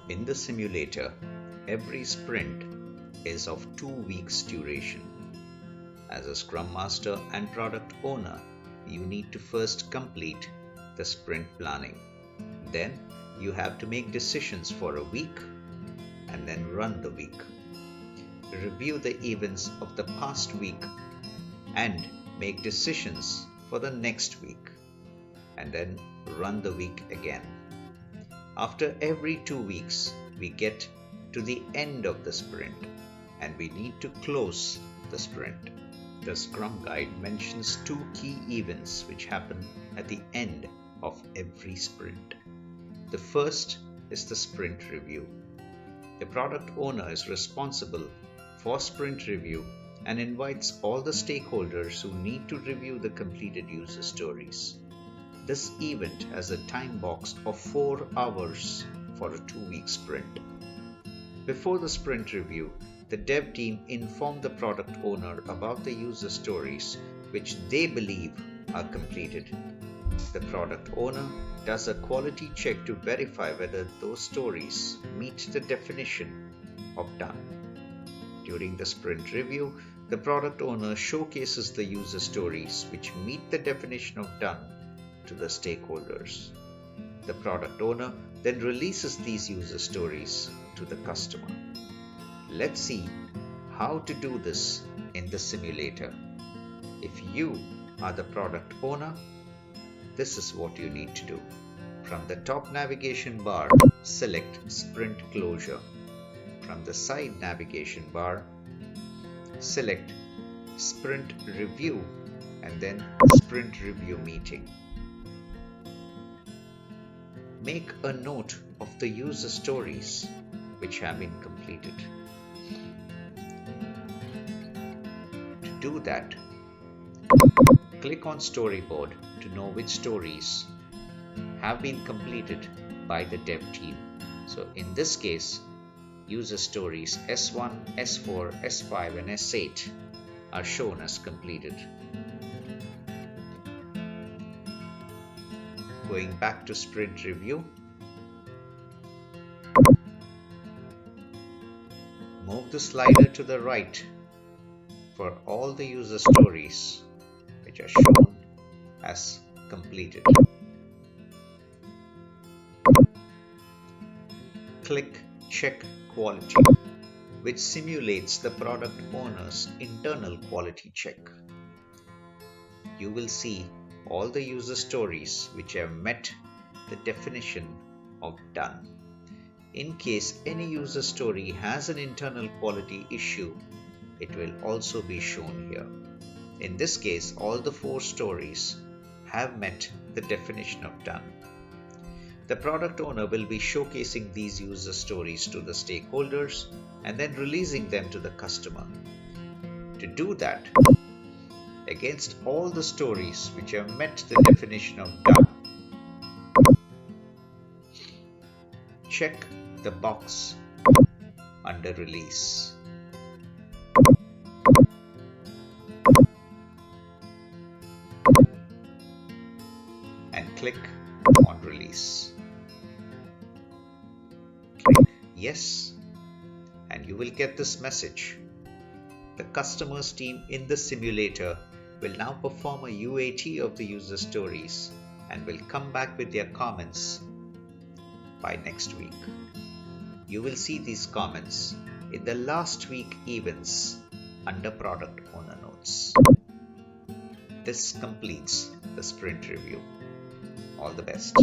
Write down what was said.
In the simulator, every sprint is of 2 weeks duration. As a Scrum Master and Product Owner, you need to first complete the sprint planning. Then you have to make decisions for a week and then run the week. Review the events of the past week and make decisions for the next week and then run the week again. After every 2 weeks, we get to the end of the sprint and we need to close the sprint. The Scrum Guide mentions 2 key events which happen at the end of every sprint. The first is the sprint review. The product owner is responsible for sprint review and invites all the stakeholders who need to review the completed user stories. This event has a time box of 4 hours for a 2-week sprint. Before the sprint review, the dev team informed the product owner about the user stories which they believe are completed. The product owner does a quality check to verify whether those stories meet the definition of done. During the sprint review, the product owner showcases the user stories which meet the definition of done to the stakeholders. The product owner then releases these user stories to the customer. Let's see how to do this in the simulator. If you are the product owner, this is what you need to do. From the top navigation bar, select Sprint Closure. From the side navigation bar, select Sprint Review and then Sprint Review Meeting. Make a note of the user stories which have been completed. To do that, click on Storyboard to know which stories have been completed by the dev team. So in this case, user stories S1, S4, S5 and S8 are shown as completed. Going back to Sprint Review, move the slider to the right for all the user stories which are shown as completed. Click Check Quality, which simulates the product owner's internal quality check. You will see all the user stories which have met the definition of done. In case any user story has an internal quality issue, it will also be shown here. In this case, all the 4 stories have met the definition of done. The product owner will be showcasing these user stories to the stakeholders and then releasing them to the customer. To do that, against all the stories which have met the definition of done, check the box under Release. And click on Release. Click Yes, and you will get this message. The customer's team in the simulator will now perform a UAT of the user stories and will come back with their comments by next week. You will see these comments in the last week events under Product Owner Notes. This completes the sprint review. All the best.